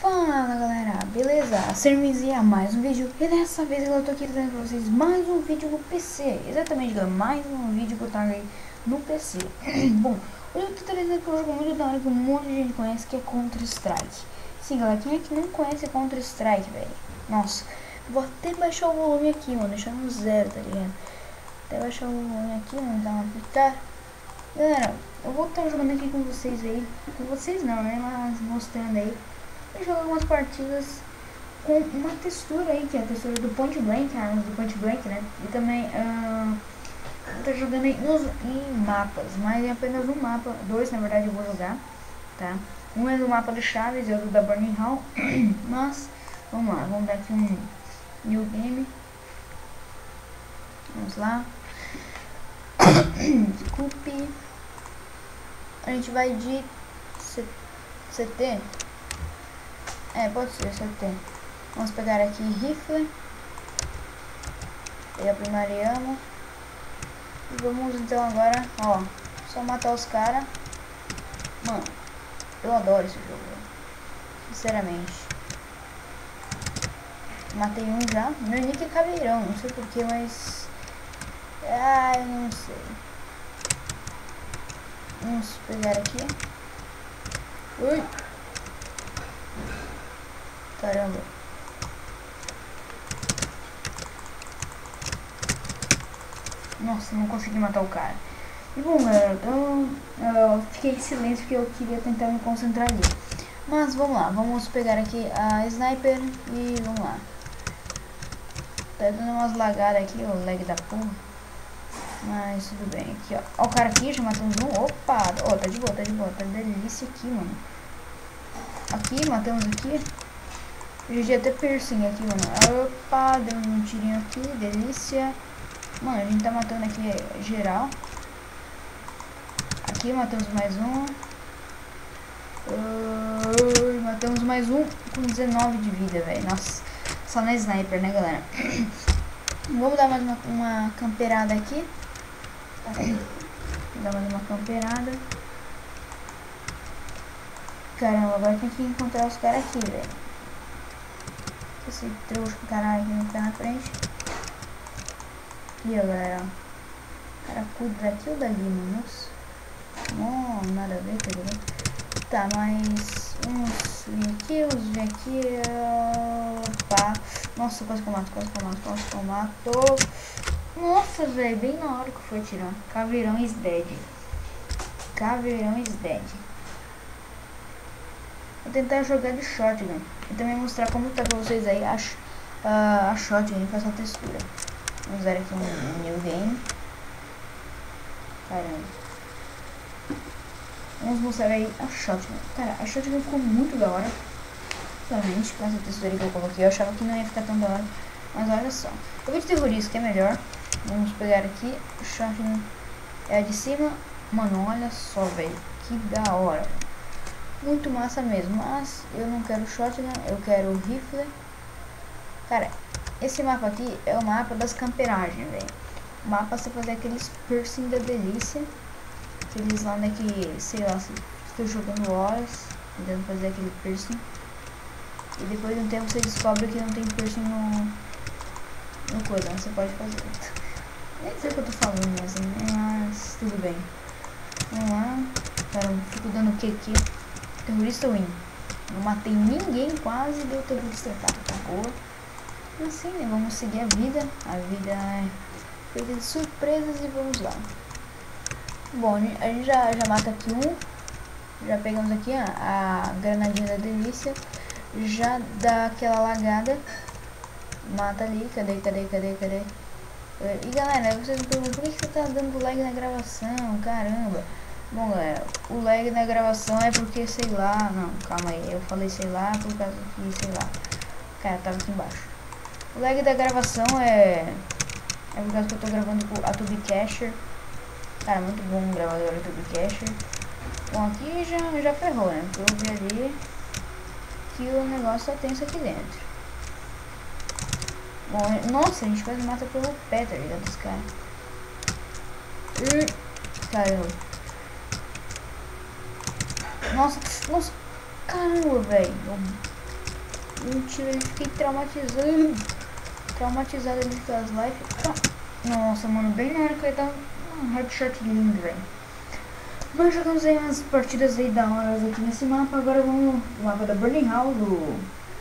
Fala galera, beleza? Sermizia mais um vídeo e dessa vez eu tô aqui trazendo pra vocês mais um vídeo no PC. Exatamente, galera, mais um vídeo que eu trago aí no PC. Bom, hoje eu tô trazendo pra um jogo muito da hora que um monte de gente conhece, que é Counter-Strike. Sim galera, quem é que não conhece Counter-Strike, velho? Nossa, vou até baixar o volume aqui, mano, deixar no zero, tá ligado? Até baixar o volume aqui, mano, dar uma apertar. Galera, eu vou estar jogando aqui com vocês aí, com vocês não, né, mas mostrando aí. Eu jogo algumas partidas com uma textura aí, que é a textura do Point Blank, a arma do Point Blank, né? E também eu tô jogando aí em mapas, mas em apenas um mapa, dois na verdade eu vou jogar, tá? Um é do mapa do Chaves e outro da Burning Hall, mas vamos lá, vamos dar aqui um new game. Vamos lá. Desculpe. A gente vai de CT. Pode ser CT. Vamos pegar aqui rifle. Pegar a primária arma. E vamos então agora, ó, só matar os caras. Mano, eu adoro esse jogo, sinceramente. Matei um já. Meu nick é Caveirão, não sei porquê, mas... eu não sei. Vamos pegar aqui. Ui! Caramba. Nossa, não consegui matar o cara. E bom, galera, eu fiquei em silêncio porque eu queria tentar me concentrar ali. Mas vamos lá, vamos pegar aqui a sniper e vamos lá. Tá dando umas lagadas aqui, o lag da porra. Mas tudo bem, aqui ó. Ó o cara aqui, já matamos um. Opa, ó, tá de boa, tá delícia aqui, mano. Aqui, matamos aqui. GG até piercing aqui, mano. Opa, deu um tirinho aqui, delícia. Mano, a gente tá matando aqui geral. Aqui matamos mais um. Matamos mais um com 19 de vida, velho. Nossa, só na sniper, né, galera? Vamos dar mais uma camperada aqui. Vou dar mais uma camperada. Caramba, agora tem que encontrar os caras aqui, velho. Esse trouxa do caralho aqui não fica na frente. E ó, galera, o cara cuida daqui ou dali, mano? Nossa. Não, nada a ver, tá ligado? Tá, mas uns vem aqui, uns vem aqui. Opa. Nossa, quase que eu mato. Nossa, velho, bem na hora que foi atirar. Caveirão is dead. Caveirão is dead. Vou tentar jogar de shotgun e também mostrar como tá pra vocês aí a shotgun com essa textura. Vamos usar aqui um new game. Caramba. Vamos mostrar aí a shotgun. Cara, a shotgun ficou muito da hora. Realmente, com essa textura que eu coloquei. Eu achava que não ia ficar tão da hora. Mas olha só. Eu vou de terrorista, que é melhor. Vamos pegar aqui. A shotgun é a de cima. Mano, olha só, velho. Que da hora. Muito massa mesmo, mas eu não quero shotgun, eu quero rifle. Cara, esse mapa aqui é o mapa das camperagens, velho. O mapa você fazer aqueles piercing da delícia. Aqueles lá, né, que, sei lá, estou jogando horas, tentando fazer aquele piercing. E depois de um tempo você descobre que não tem piercing no coisa, você pode fazer. Nem sei o que eu tô falando, assim, mas tudo bem. Vamos lá. Cara, eu fico dando o que aqui? Terrorista win. Não matei ninguém, quase deu terrorista, tá boa. Assim, né, vamos seguir a vida. A vida é feita de surpresas e vamos lá. Bom, a gente já mata aqui um. Já pegamos aqui a granadinha da delícia. Já dá aquela lagada. Mata ali, cadê? E galera, vocês me perguntam, por que você tá dando lag na gravação? Caramba. Bom, galera, o lag na gravação é porque, sei lá, não, calma aí, eu falei sei lá por causa que, sei lá, cara, tava aqui embaixo. O lag da gravação é por causa que eu tô gravando com a Tubecaster. Cara, muito bom o gravador da Tubecaster. Bom, aqui já ferrou, né, porque eu vi ali que o negócio só tem isso aqui dentro. Bom, nossa, a gente quase mata pelo pé, tá ligado, esse cara. Caramba. Nossa, caramba, velho. um tiro ele, fiquei traumatizado. Traumatizado ali com as lives. Nossa, mano, bem na hora que eu ia dar um headshot lindo, velho. Nós jogamos aí umas partidas aí da hora aqui nesse mapa. Agora vamos no mapa da Burning House.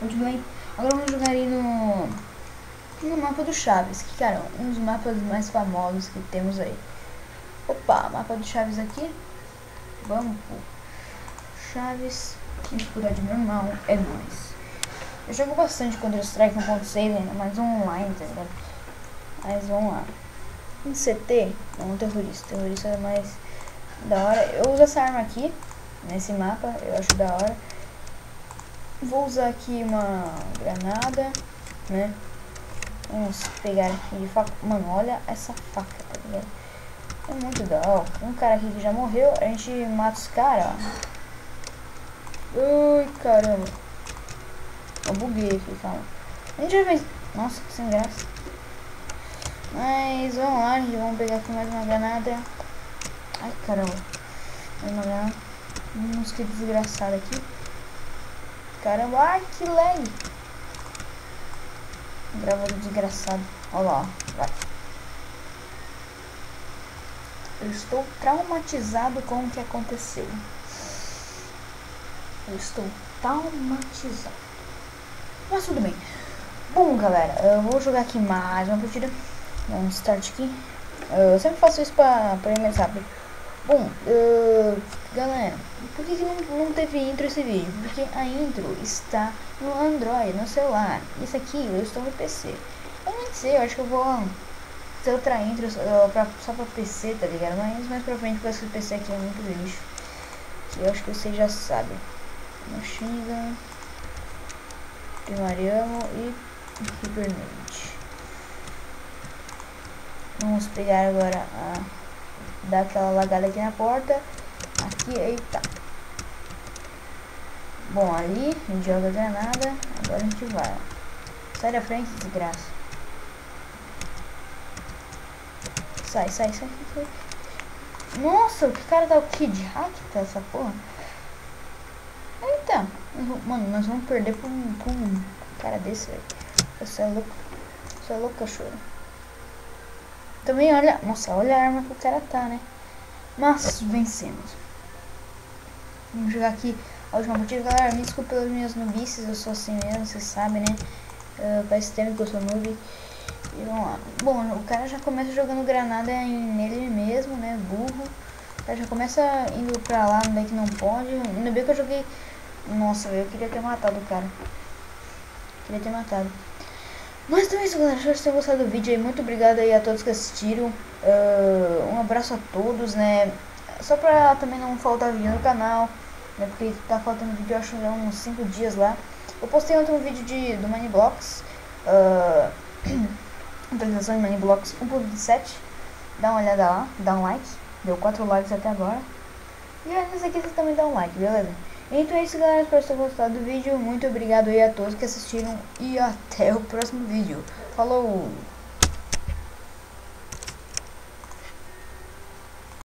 Continuei. Agora vamos jogar aí no mapa do Chaves, que, cara, um dos mapas mais famosos que temos aí. Opa, mapa do Chaves aqui. Vamos pro Chaves. Dificuldade normal, é nóis. Eu jogo bastante Counter-Strike 1.6 ainda, mas online, tá ligado? Mas vamos lá. Em CT, não, terrorista. Terrorista é mais da hora. Eu uso essa arma aqui, nesse mapa, eu acho da hora. Vou usar aqui uma granada, né? Vamos pegar aqui de faca. Mano, olha essa faca, tá ligado? É muito da hora. Um cara aqui que já morreu, a gente mata os caras, ó. Ui, caramba. Eu buguei aqui, calma. A gente já fez... Nossa, que sem graça. Mas vamos lá, gente. Vamos pegar aqui mais uma granada. Ai, caramba. Mais uma granada. Um mosquito desgraçado aqui. Caramba, ai, que lag. Gravador desgraçado. Olha lá, ó. Vai. Eu estou traumatizado com o que aconteceu. Eu estou traumatizado. Mas tudo bem. Bom, galera, eu vou jogar aqui mais uma partida. Vamos start aqui. Eu sempre faço isso pra ir mais rápido. Bom, galera, por que não teve intro esse vídeo? Porque a intro está no Android, no celular. Isso aqui eu estou no PC. Eu nem sei, eu acho que eu vou ter outra intro só pra PC, tá ligado? Mas mais pra frente, porque esse PC aqui é muito lixo. Que eu acho que vocês já sabem. Machine Gun, Primariamo e Hibernate. Vamos pegar agora dar aquela lagada aqui na porta. Aqui, eita. Bom, ali a gente joga granada. Agora a gente vai, ó. Sai da frente, desgraça. Sai. Nossa, que cara dá o Kid Hack, tá essa porra? Eita, mano, nós vamos perder pra um cara desse, velho. Você é louco, cachorro. Também olha, nossa, olha a arma que o cara tá, né? Mas vencemos. Vamos jogar aqui a última partida, galera. Me desculpe pelas minhas nubices, eu sou assim mesmo, vocês sabem, né? Faz tempo que eu sou noob. E vamos lá. Bom, o cara já começa jogando granada nele mesmo, né? Burro. O cara já começa indo pra lá, onde é que não pode. Ainda bem que eu joguei. Nossa, eu queria ter matado o cara. Mas então é isso, galera. Espero que vocês tenham gostado do vídeo aí. Muito obrigado aí a todos que assistiram. Um abraço a todos, né? Só pra também não faltar vídeo no canal, né? Porque tá faltando vídeo, eu acho, já uns 5 dias lá. Eu postei ontem um vídeo do Maniblocks. Atualização de Maniblocks 1.27. Dá uma olhada lá, dá um like. Deu 4 likes até agora. E nesse aqui você também dá um like, beleza? Então é isso, galera, espero que vocês tenham gostado do vídeo. Muito obrigado aí a todos que assistiram e até o próximo vídeo. Falou!